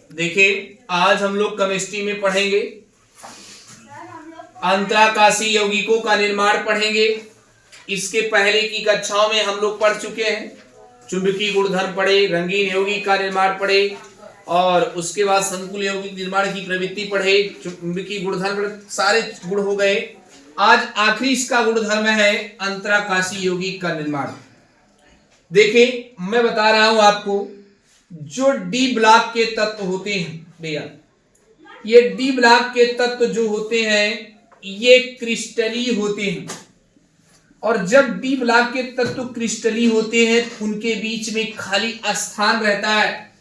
देखिए आज हम लोग केमिस्ट्री में पढ़ेंगे अंतराकाशी यौगिकों का निर्माण पढ़ेंगे। इसके पहले की कक्षाओं में हम लोग पढ़ चुके हैं, चुंबकीय गुणधर्म पढ़े, रंगीन यौगिक का निर्माण पढ़े और उसके बाद संकुल यौगिक निर्माण की प्रवृत्ति पढ़े, चुंबकीय गुणधर्म पढ़े, सारे गुण हो गए। आज आखिरी इसका गुणधर्म है अंतराकाशी यौगिक का निर्माण। देखिए मैं बता रहा हूं आपको, जो डी ब्लॉक के तत्व होते हैं भैया, ये डी ब्लॉक के तत्व जो होते हैं ये क्रिस्टलीय होते हैं, और जब डी ब्लॉक के तत्व क्रिस्टलीय होते हैं उनके बीच में खाली स्थान रहता है।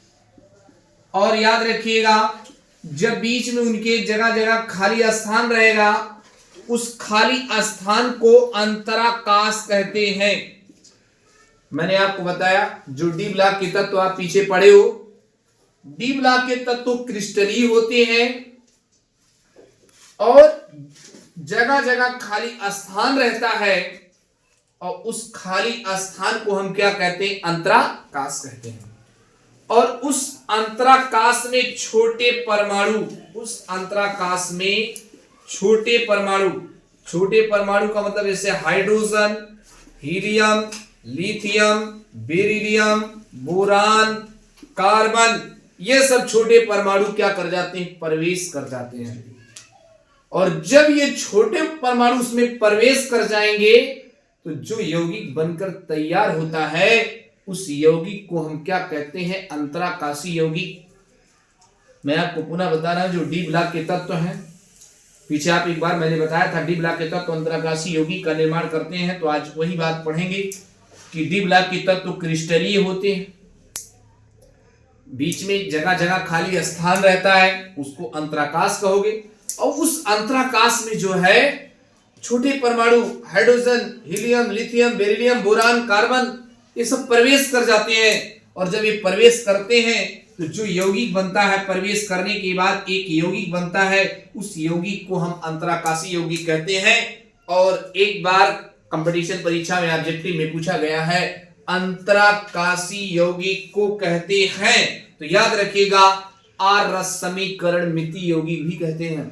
और याद रखिएगा, जब बीच में उनके जगह जगह खाली स्थान रहेगा, उस खाली स्थान को अंतराकाश कहते हैं। मैंने आपको बताया जो डी ब्लॉक के तत्व आप पीछे पढ़े हो, डी ब्लॉक के तत्व क्रिस्टलीय होते हैं और जगह जगह खाली स्थान रहता है, और उस खाली स्थान को हम क्या कहते हैं? अंतराकाश कहते हैं। और उस अंतराकाश में छोटे परमाणु, उस अंतराकाश में छोटे परमाणु, छोटे परमाणु का मतलब जैसे hydrogen, helium, lithium, beryllium, boron, carbon, ये सब छोटे परमाणु क्या कर जाते हैं? प्रवेश कर जाते हैं। और जब ये छोटे परमाणु उसमें प्रवेश कर जाएंगे तो जो यौगिक बनकर तैयार होता है उस यौगिक को हम क्या कहते हैं? अंतराकाशी यौगिक। मैं आपको पुनः बता रहा हूं, जो डी ब्लॉक के तत्व हैं, पीछे आप एक बार मैंने बताया था डी ब्लॉक के तत्व अंतराकाशी यौगिक का निर्माण करते हैं। तो आज वही बात पढ़ेंगे कि डी ब्लॉक के तत्व क्रिस्टलीय होते हैं, बीच में जगह जगह खाली स्थान रहता है, उसको अंतराकाश कहोगे। और उस अंतराकाश में जो है छोटे परमाणु hydrogen, helium, lithium, beryllium, boron, carbon, ये सब प्रवेश कर जाते हैं। और जब ये प्रवेश करते हैं तो जो यौगिक बनता है, प्रवेश करने के बाद एक यौगिक बनता है, उस यौगिक को हम अंतराकाशी यौगिक कहते हैं। और एक बार कंपटीशन परीक्षा में ऑब्जेक्टिव में पूछा गया है, अंतराकाशी यौगिक को कहते हैं, तो याद रखिएगा आर रस समीकरण मिति यौगिक भी कहते हैं।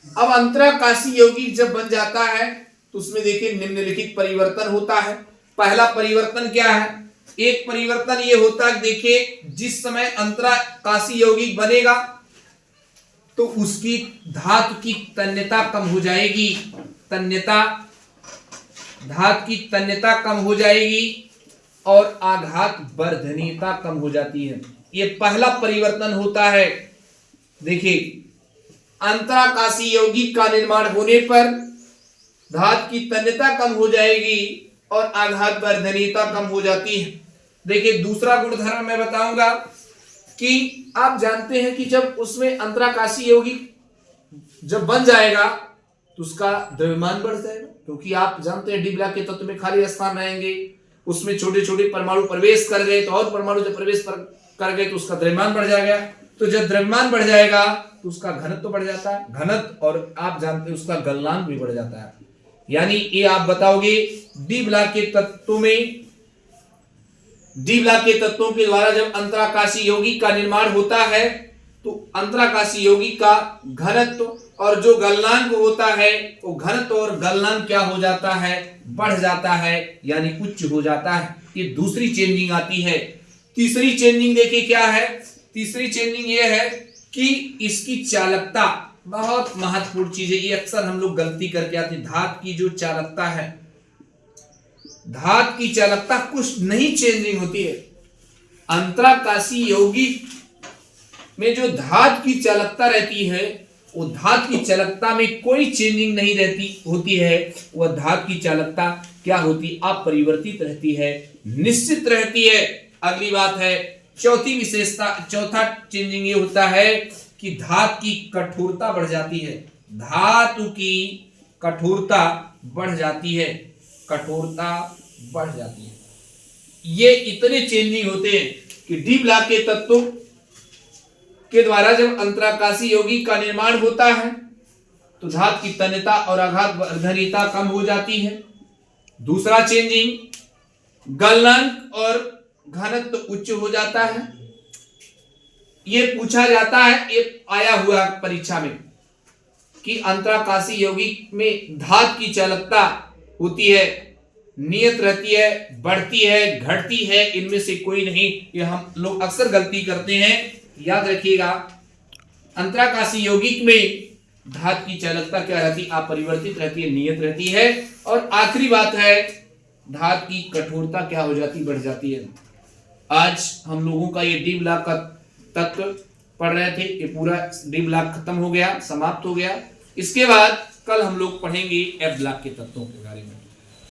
अब अंतराकाशी यौगिक जब बन जाता है तो उसमें देखिए निम्नलिखित परिवर्तन होता है। पहला परिवर्तन क्या है? एक परिवर्तन ये होता है, देखिए जिस समय अंतराकाशी यौगिक बनेगा तो उसकी धातु की तन्यता कम हो जाएगी, तन्यता, धातु की तन्यता कम हो जाएगी और आघात वर्धनीयता कम हो जाती है। ये पहला परिवर्तन होता है। देखिए अंतराकाशी यौगिक का निर्माण होने पर धातु की तन्यता कम हो जाएगी और आघात वर्धनीयता कम हो जाती है। देखिए दूसरा गुणधर्म मैं बताऊंगा कि आप जानते हैं कि जब उसमें अंतराकाशी यौगिक जब बन जाएगा तो उसका द्रव्यमान बढ़ जाएगा, क्योंकि आप जानते हैं डी ब्लॉक के तत्व में खाली स्थान रहेंगे, उसमें छोटे छोटे परमाणु प्रवेश कर गए तो और परमाणु जब प्रवेश कर गए तो उसका द्रव्यमान बढ़ जाएगा। तो जब द्रव्यमान बढ़ जाएगा तो उसका घनत्व तो बढ़ जाता है, घनत्व, और आप जानते हैं उसका गलनांक भी बढ़ जाता है। यानी ये आप बताओगे डी ब्लॉक के तत्वों में, डी ब्लॉक के तत्वों के द्वारा जब अंतराकाशी यौगिक का निर्माण होता है तो अंतराकाशी यौगिक का घनत्व और जो गलनांक होता है वो घनत्व और गलनांक क्या हो जाता है? बढ़ जाता है, यानी उच्च हो जाता है। ये दूसरी चेंजिंग आती है। तीसरी चेंजिंग देखिए क्या है? तीसरी चेंजिंग ये है कि इसकी चालकता बहुत महत्वपूर्ण चीज है। ये अक्सर हम लोग गलती करके आते हैं। धातु की जो चालकता है, धातु की चालकता कुछ नहीं चेंजिंग होती है। अंतराकाशी यौगिक में जो धातु की चालकता रहती है वो धातु की चालकता में कोई चेंजिंग नहीं रहती होती है। वह धातु की चालकता क्या होती? अपरिवर्तित रहती है, निश्चित रहती है। अगली बात है चौथी विशेषता, चौथा चेंजिंग ये होता है कि धातु की कठोरता बढ़ जाती है। धातु की कठोरता बढ़ जाती है, कठोरता बढ़ जाती है। ये इतने चेंजिंग होते हैं कि डी ब्लॉक के तत्वों के द्वारा जब अंतराकाशी यौगिक का निर्माण होता है तो धातु की तन्यता और आघात वर्धनीयता कम हो जाती है। दूसरा चेंजिंग, गलनांक और घनत्व उच्च हो जाता है। ये पूछा जाता है, ये आया हुआ परीक्षा में कि अंतराकाशी यौगिक में धात की चालकता होती है, नियत रहती है, बढ़ती है, घटती है, इनमें से कोई नहीं। ये हम लोग अक्सर गलती करते हैं, याद रखिएगा। अंतराकाशी यौगिक में धात की चालकता क्या रहती है? अपरिवर्तित रहती है, नियत रहती है। और आखिरी बात है, धात की कठोरता क्या हो जाती? बढ़ जाती है। आज हम लोगों का ये डी ब्लॉक का तत्व पढ़ रहे थे, ये पूरा डी ब्लॉक खत्म हो गया, समाप्त हो गया। इसके बाद कल हम लोग पढ़ेंगे एफ ब्लॉक के तत्वों के बारे में।